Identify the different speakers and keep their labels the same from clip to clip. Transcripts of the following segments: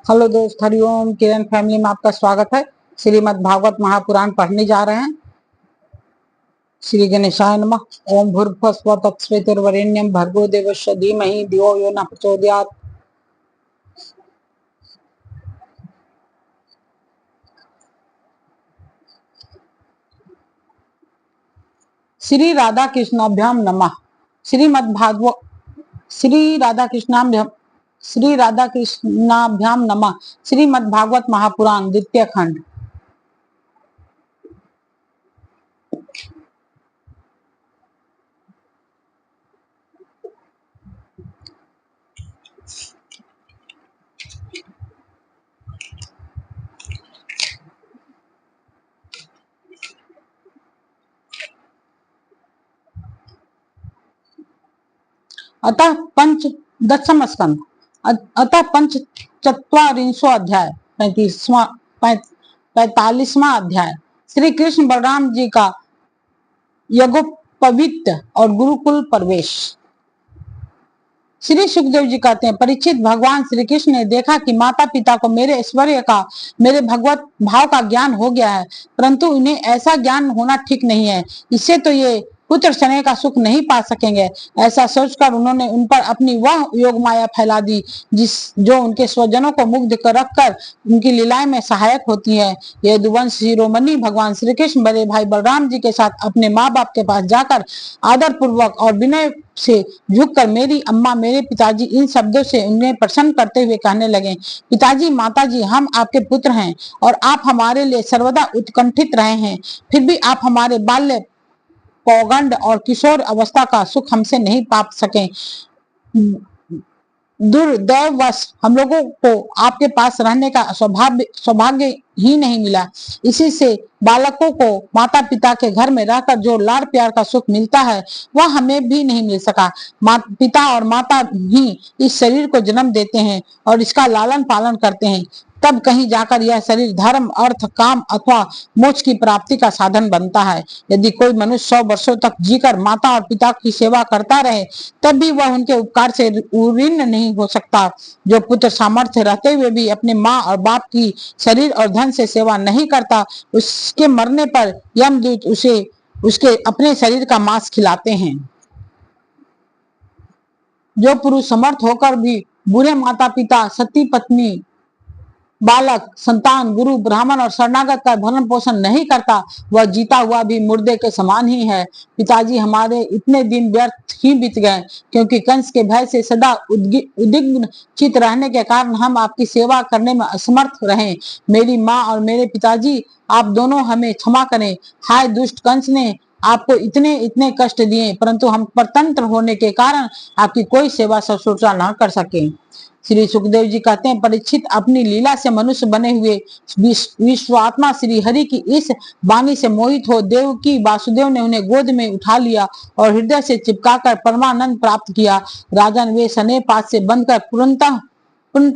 Speaker 1: Hello दोस्त, हरिओम। किरण family में आपका स्वागत है। श्रीमद् भागवत महापुराण पढ़ने जा रहे हैं। श्री गणेशाय नमः। ओम भूर्भुवस्सुः तत्सवितुर्वरेण्यं भर्गो देवस्य धीमहि धियो यो न प्रचोदयात्। श्री राधा कृष्णाभ्याम नमः। श्रीमद् भागवत श्री राधा कृष्णाभ्याम नमः। श्रीमद् भागवत महापुराण द्वितीय खंड। अतः दशम स्कंध। अतः पंचचत्वारिंशो अध्याय 45वां अध्याय। श्री कृष्ण बलराम जी का यज्ञोपवीत और गुरुकुल प्रवेश। श्री सुखदेव जी कहते हैं, परीक्षित, भगवान श्री कृष्ण ने देखा कि माता पिता को मेरे ऐश्वर्य का, मेरे भगवत भाव का ज्ञान हो गया है, परंतु इन्हें ऐसा ज्ञान होना ठीक नहीं है। इससे तो ये पुत्र स्नेह का सुख नहीं पा सकेंगे। ऐसा सोचकर उन्होंने उन पर अपनी वह योग माया फैला दी जो उनके स्वजनों को मुग्ध कर रखकर उनकी लीलाएं में सहायक होती है। यदुवंश शिरोमणि भगवान श्री कृष्ण बड़े भाई बलराम जी के साथ अपने माँ बाप के पास जाकर आदर पूर्वक और विनय से झुककर मेरी अम्मा, मेरे पिताजी, इन शब्दों से उन्हें प्रसन्न करते हुए कहने लगे, पिताजी, माताजी, हम आपके पुत्र हैं और आप हमारे लिए सर्वदा उत्कंठित रहे हैं। फिर भी आप हमारे बाल्य, पौगंड और किशोर अवस्था का सुख हमसे नहीं पा सके। दुर्दैववश हम लोगों को आपके पास रहने का सौभाग्य ही नहीं मिला। इसी से बालकों को माता पिता के घर में रहकर जो लाड़ प्यार का सुख मिलता है वह हमें भी नहीं मिल सका। पिता और माता ही इस शरीर को जन्म देते हैं और इसका लालन पालन करते हैं, तब कहीं जाकर यह शरीर धर्म, अर्थ, काम अथवा मोक्ष की प्राप्ति का साधन बनता है। यदि कोई मनुष्य 100 वर्षों तक जीकर माता और पिता की सेवा करता रहे तब भी वह उनके उपकार से ऋणी नहीं हो सकता। जो पुत्र सामर्थ्य रहते हुए भी अपने माँ और बाप की शरीर और धन से सेवा नहीं करता, उसके मरने पर यमदूत उसे उसके अपने शरीर का मांस खिलाते हैं। जो पुरुष समर्थ होकर भी बुरे माता पिता, सती पत्नी, बालक, संतान, गुरु, ब्राह्मण और शरणागत का भरण पोषण नहीं करता, वह जीता हुआ भी मुर्दे के समान ही है। पिताजी, हमारे इतने दिन व्यर्थ ही बीत गए, क्योंकि कंस के भय से सदा उद्विग्न चित रहने के कारण हम आपकी सेवा करने में असमर्थ रहे। मेरी माँ और मेरे पिताजी, आप दोनों हमें क्षमा करें। हाय दुष्ट कंस ने आपको इतने इतने कष्ट दिए, परंतु हम परतंत्र होने के कारण आपकी कोई सेवा शुश्रूषा न कर सके। श्री सुखदेव जी कहते हैं, परीक्षित, अपनी लीला से मनुष्य बने हुए विश्वात्मा श्री हरि की इस वाणी से मोहित हो देवकी वासुदेव ने उन्हें गोद में उठा लिया और हृदय से चिपकाकर परमानंद प्राप्त किया। राजन, वे सने पास से बंधकर पूर्णतः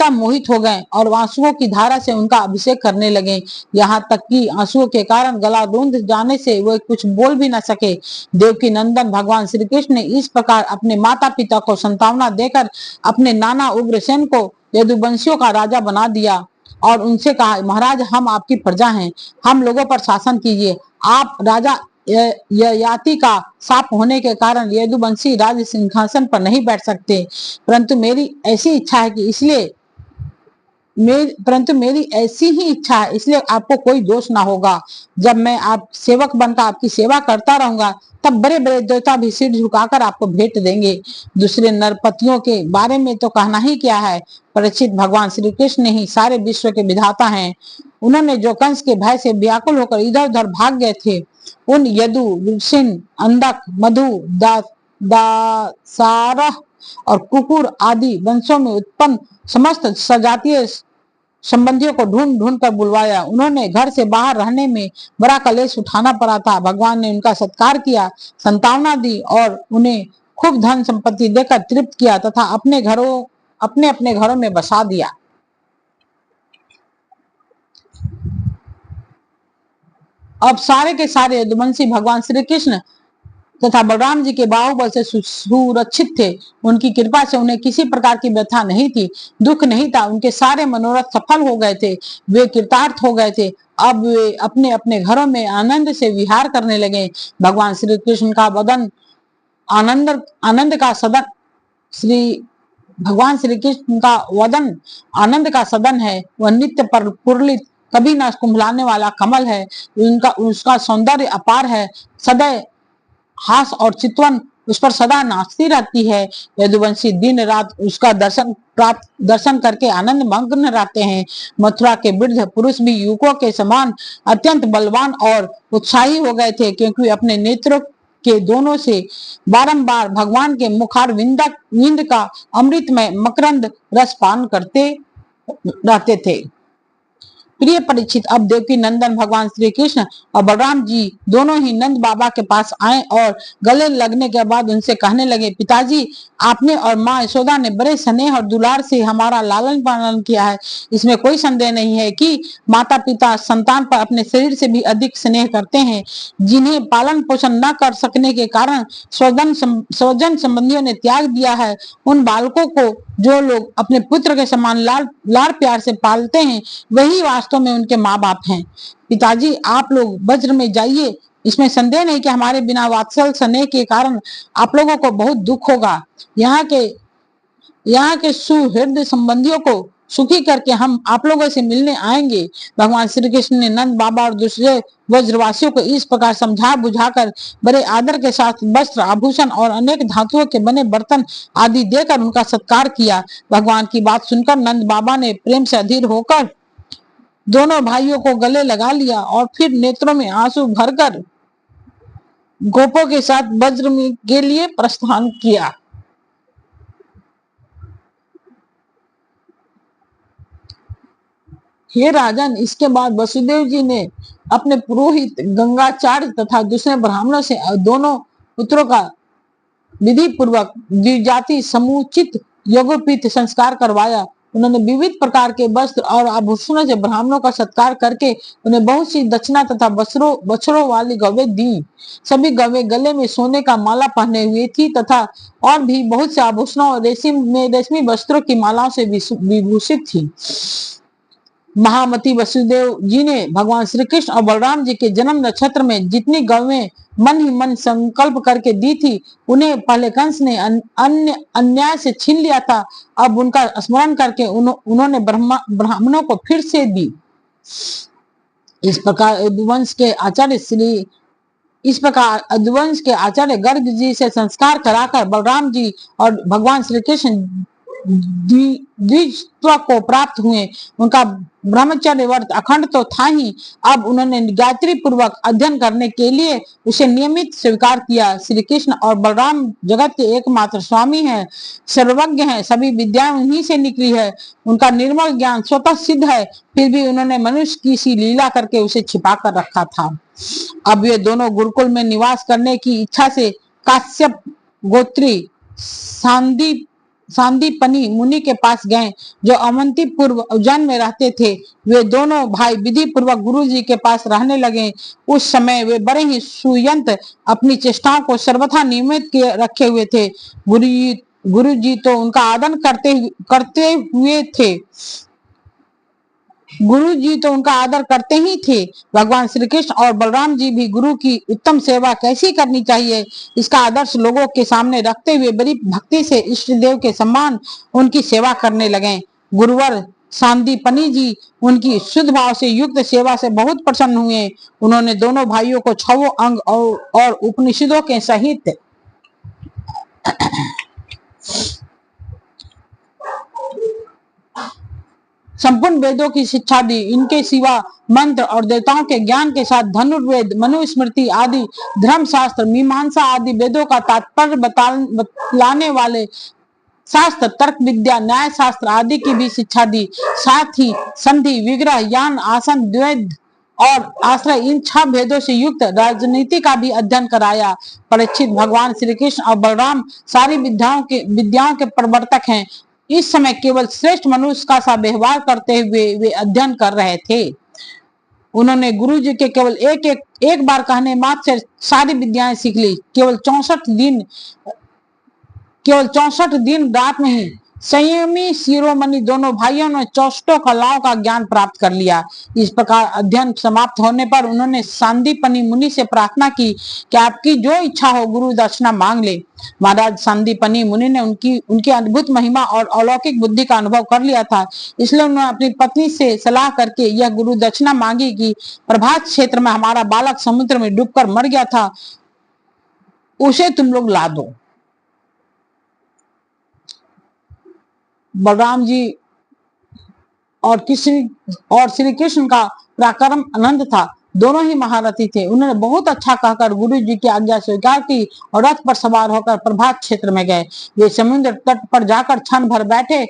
Speaker 1: मोहित हो गए और आंसुओं की धारा से उनका अभिषेक करने लगे। यहाँ तक कि आंसुओं के कारण गला रूंध जाने से वे कुछ बोल भी न सके। देवकी नंदन भगवान श्री कृष्ण ने इस प्रकार अपने माता पिता को संतावना देकर अपने नाना उग्रसेन को यदुवंशियों का राजा बना दिया और उनसे कहा, महाराज, हम आपकी प्रजा हैं, हम लोगों पर शासन कीजिए। आप राजा ययाति का साप होने के कारण यदुवंशी राज सिंहासन पर नहीं बैठ सकते, परंतु मेरी ऐसी इच्छा है, इसलिए आपको कोई दोष ना होगा। जब मैं आप सेवक बनकर आपकी सेवा करता रहूंगा तब बड़े बड़े देवता भी सिर झुकाकर आपको भेंट देंगे। दूसरे नरपतियों के बारे में तो कहना ही क्या है। परीक्षित, भगवान श्री कृष्ण ही सारे विश्व के विधाता हैं। उन्होंने जो कंस के भय से व्याकुल होकर इधर उधर भाग गए थे, उन यदु, वृषिण, अंधक, मधु, दासारह और कुकुर आदि वंशों में उत्पन्न समस्त सजातीय संबंधियों को ढूंढ ढूंढ कर बुलवाया। उन्होंने घर से बाहर रहने में बड़ा कलेश उठाना पड़ा था। भगवान ने उनका सत्कार किया, संतावना दी और उन्हें खूब धन संपत्ति देकर तृप्त किया तथा अपने अपने घरों में बसा दिया। अब सारे के सारे यदुवंशी भगवान श्री कृष्ण तथा बलराम जी के बाहुबल से सुरक्षित थे। उनकी कृपा से उन्हें किसी प्रकार की व्यथा नहीं थी, दुख नहीं था। उनके सारे मनोरथ सफल हो गए थे, वे कृतार्थ हो गए थे। अब वे अपने अपने घरों में आनंद से विहार करने लगे। भगवान श्री कृष्ण का वदन आनंद आनंद का सदन श्री भगवान श्री कृष्ण का वदन आनंद का सदन है। वह नित्य पर पुरलित, कभी न कुंभलाने वाला कमल है। उसका सौंदर्य अपार है। सदैव हास और चितवन उस पर सदा नाचती रहती है। यदुवंशी दिन रात उसका दर्शन करके आनंद मग्न रहते हैं। मथुरा के वृद्ध पुरुष भी युवकों के समान अत्यंत बलवान और उत्साही हो गए थे, क्योंकि अपने नेत्रों के दोनों से बारंबार भगवान के मुखार विंद का अमृतमय मकरंद रस पान करते रहते थे। प्रिय परीक्षित, अब देवकी नंदन भगवान श्री कृष्ण और बलराम जी दोनों ही नंद बाबा के पास आए और गले लगने के बाद उनसे कहने लगे, पिताजी, आपने और माँ यशोदा ने बड़े स्नेह और दुलार से हमारा लालन पालन किया है। इसमें कोई संदेह नहीं है कि माता पिता संतान पर अपने शरीर से भी अधिक स्नेह करते हैं। जिन्हें पालन पोषण न कर सकने के कारण स्वजन संबंधियों ने त्याग दिया है, उन बालकों को जो लोग अपने पुत्र के समान लाड़ प्यार से पालते हैं, वही वास्तव में उनके माँ बाप हैं। पिताजी, आप लोग वज्र में जाइए। इसमें संदेह नहीं कि हमारे बिना वात्सल स्नेह के कारण आप लोगों को बहुत दुख होगा। यहाँ के सुहृदय संबंधियों को सुखी करके हम आप लोगों से मिलने आएंगे। भगवान श्री कृष्ण ने नंद बाबा और दूसरे वज्रवासियों को इस प्रकार समझा बुझाकर बड़े आदर के साथ वस्त्र, आभूषण और अनेक धातुओं के बने बर्तन आदि देकर उनका सत्कार किया। भगवान की बात सुनकर नंद बाबा ने प्रेम से अधीर होकर दोनों भाइयों को गले लगा लिया और फिर नेत्रों में आंसू भरकर गोपों के साथ वज्र के लिए प्रस्थान किया। हे राजन, इसके बाद वसुदेव जी ने अपने पुरोहित गंगाचार्य तथा दूसरे ब्राह्मणों से दोनों पुत्रों का विधि पूर्वक द्विजाति समुचित यज्ञोपवीत संस्कार करवाया। उन्होंने विविध प्रकार के वस्त्र और आभूषणों से ब्राह्मणों का सत्कार करके उन्हें बहुत सी दक्षिणा तथा बछड़ों वाली गवें दी। सभी गवें गले में सोने का माला पहने हुए थी तथा और भी बहुत से आभूषणों और रेशमी वस्त्रों की मालाओं से विभूषित थी। महामती वसुदेव जी ने भगवान श्री कृष्ण और बलराम जी के जन्म नक्षत्र में जितनी गवें मन ही मन संकल्प करके दी थी, उन्हें पहले कंस ने अन्याय से छीन लिया था। अब उनका स्मरण करके उन्होंने ब्राह्मणों को फिर से दी। इस प्रकार यदुवंश के आचार्य गर्ग जी से संस्कार कराकर बलराम जी और भगवान श्री कृष्ण द्विजत्व को प्राप्त हुए। उनका ब्रह्मचर्य व्रत अखंड तो था ही, अब उन्होंने गायत्री पूर्वक अध्ययन करने के लिए उसे नियमित स्वीकार किया। श्री कृष्ण और बलराम जगत के एकमात्र स्वामी हैं, सर्वज्ञ हैं, सभी विद्याएं उन्हीं से निकली है। उनका निर्मल ज्ञान स्वतः सिद्ध है, फिर भी उन्होंने मनुष्य की सी लीला करके उसे छिपा कर रखा था। अब ये दोनों गुरुकुल में निवास करने की इच्छा से काश्यप गोत्री सांदीपनी मुनि के पास गए, जो अवंतीपुर उज्जैन में रहते थे। वे दोनों भाई विधि पूर्वक गुरु जी के पास रहने लगे। उस समय वे बड़े ही सुयंत अपनी चेष्टाओं को सर्वथा नियमित रखे हुए थे। गुरु जी तो उनका आदर करते ही थे। भगवान श्री कृष्ण और बलराम जी भी गुरु की उत्तम सेवा कैसी करनी चाहिए, इसका आदर्श लोगों के सामने रखते हुए बड़ी भक्ति से इष्ट देव के समान उनकी सेवा करने लगे। गुरुवर सांदीपनी जी उनकी शुद्ध भाव से युक्त सेवा से बहुत प्रसन्न हुए। उन्होंने दोनों भाइयों को 6 अंग और उपनिषदों के सहित संपूर्ण वेदों की शिक्षा दी। इनके सिवा मंत्र और देवताओं के ज्ञान के साथ धनुर्वेद, मनुस्मृति आदि धर्मशास्त्र, मीमांसा आदि वेदों का तात्पर्य बतलाने वाले शास्त्र, तर्क विद्या, न्याय शास्त्र आदि की भी शिक्षा दी। साथ ही संधि, विग्रह, यान, आसन, द्वैध और आश्रय, इन 6 भेदों से युक्त राजनीति का भी अध्ययन कराया। परीक्षित, भगवान श्री कृष्ण और बलराम सारी विद्याओं के प्रवर्तक हैं। इस समय केवल श्रेष्ठ मनुष्य का सा व्यवहार करते हुए वे अध्ययन कर रहे थे। उन्होंने गुरु जी के केवल एक बार कहने मात्र से सारी विद्याएं सीख ली। केवल 64 दिन रात में ही संयमी शिरोमणि दोनों भाइयों ने 64 कलाओं का ज्ञान प्राप्त कर लिया। इस प्रकार अध्ययन समाप्त होने पर उन्होंने सांदीपनि मुनि से प्रार्थना की कि आपकी जो इच्छा हो गुरु दक्षिणा मांग ले। महाराज सांदीपनि मुनि ने उनकी अद्भुत महिमा और अलौकिक बुद्धि का अनुभव कर लिया था, इसलिए उन्होंने अपनी पत्नी से सलाह करके यह गुरु दक्षिणा मांगी कि प्रभात क्षेत्र में हमारा बालक समुद्र में डूबकर मर गया था, उसे तुम लोग ला दो। बलराम जी और श्री कृष्ण का पराक्रम अनंत था। दोनों ही महारथी थे। उन्होंने बहुत अच्छा कहकर गुरु जी की आज्ञा स्वीकार की और रथ पर सवार होकर प्रभात क्षेत्र में गए। वे समुद्र तट पर जाकर क्षण भर बैठे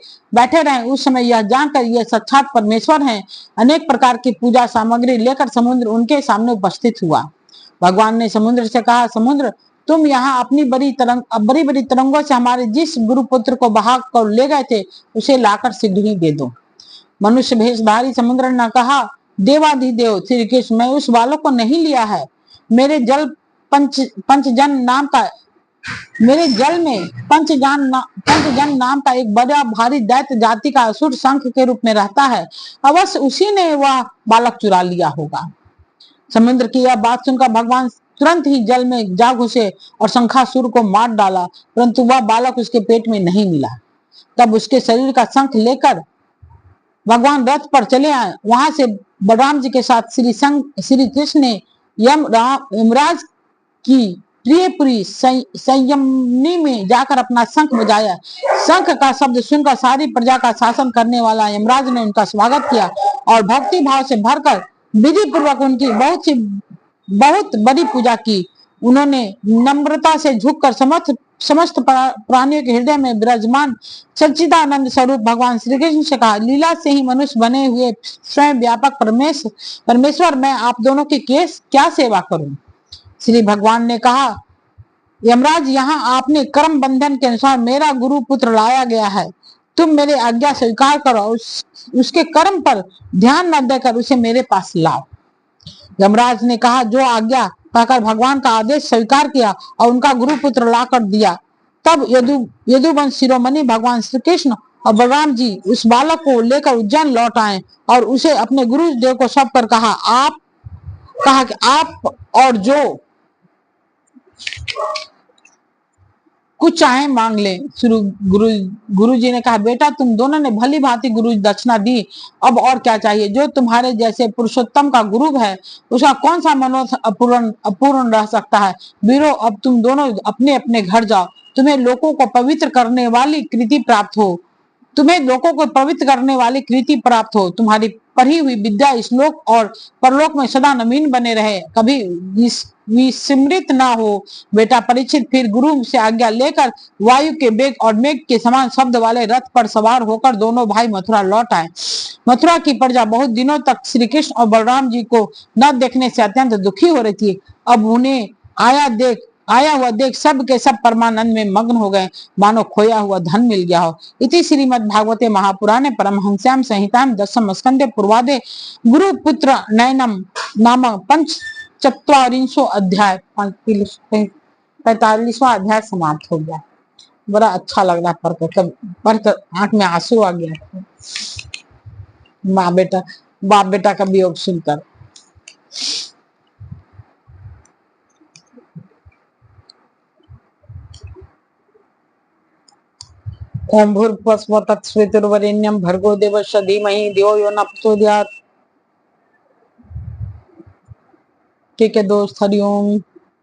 Speaker 1: रहे। उस समय यह जानकर ये साक्षात परमेश्वर हैं, अनेक प्रकार की पूजा सामग्री लेकर समुद्र उनके सामने उपस्थित हुआ। भगवान ने समुद्र से कहा, समुद्र तुम यहाँ अपनी बड़ी बड़ी तरंगों से हमारे जिस गुरुपुत्र को बहा कर ले गए थे उसे लाकर शीघ्र ही दे दो। मनुष्य भेषधारी समुद्र ने कहा, देवाधिदेव श्री कृष्ण, मैं उस बालक को नहीं लिया है। मेरे जल में पंचजन नाम का एक बड़ा भारी दैत्य जाति का असुर शंख के रूप में रहता है। अवश्य उसी ने वह बालक चुरा लिया होगा। समुद्र की यह बात सुनकर भगवान तुरंत ही जल में जा घुसे और शंखासुर को मार डाला, परंतु वह बालक उसके पेट में नहीं मिला। तब उसके शरीर का शंख लेकर भगवान रथ पर चले आए। वहां से बलराम जी के साथ श्री कृष्ण ने यमराज की प्रियपुरी संयमनी में जाकर अपना शंख बजाया। शंख का शब्द सुनकर सारी प्रजा का शासन करने वाला यमराज ने उनका स्वागत किया और भक्ति भाव से भरकर विधि पूर्वक उनकी बहुत बड़ी पूजा की। उन्होंने नम्रता से झुककर समस्त प्राणियों के हृदय में विराजमान सच्चिदानंद स्वरूप भगवान श्री कृष्ण से कहा, लीला से ही मनुष्य बने हुए स्वयं व्यापक परमेश्वर, मैं आप दोनों की क्या सेवा करूं। श्री भगवान ने कहा, यमराज, यहाँ आपने कर्म बंधन के अनुसार मेरा गुरु पुत्र लाया गया है। तुम मेरे आज्ञा स्वीकार करो, उसके कर्म पर ध्यान न देकर उसे मेरे पास लाओ। यमराज ने कहा, जो आज्ञा कहकर भगवान का आदेश स्वीकार किया और उनका गुरु पुत्र लाकर दिया। तब यदुवंश शिरोमणि भगवान श्री कृष्ण और बलराम जी उस बालक को लेकर उज्जैन लौट आए और उसे अपने गुरुदेव को सौंप कर कहा कि आप और जो कुछ चाहे मांग ले। गुरु जी ने कहा, बेटा, तुम दोनों ने भली भांति गुरु दक्षिणा दी, अब और क्या चाहिए। जो तुम्हारे जैसे पुरुषोत्तम का गुरु है उसका कौन सा मनोरथ अपूर्ण रह सकता है। वीरों, अब तुम दोनों अपने अपने घर जाओ। तुम्हें लोगों को पवित्र करने वाली कृति प्राप्त हो। तुम्हारी पढ़ी हुई विद्या इस लोक और परलोक में सदा नवीन बने रहे, कभी विस्मृत ना हो। बेटा परीक्षित फिर गुरु से आज्ञा लेकर वायु के वेग और मेघ के समान शब्द वाले रथ पर सवार होकर दोनों भाई मथुरा लौट आए। मथुरा की प्रजा बहुत दिनों तक श्री कृष्ण और बलराम जी को न देखने से अत्यंत दुखी हो रही थी। अब उन्हें आया हुआ देख सब के सब परमानंद में मग्न हो गए, मानो खोया हुआ धन मिल गया हो। इति श्रीमद् भागवते महापुराणे परमहंस्याम संहिताम दशम स्कंदे पूर्वादे गुरुपुत्र नयनम नाम 45वां अध्याय 45वां अध्याय समाप्त हो गया। बड़ा अच्छा लग रहा है पढ़कर आंख में आंसू आ गया बाप बेटा का वियोग सुनकर। ओम भूर्भुवस्सुः तत्सवितुर्वरेण्यं भर्गो देवस्य धीमहि धियो यो न प्रचोदयात्। ठीक है दोस्त, हरिओम।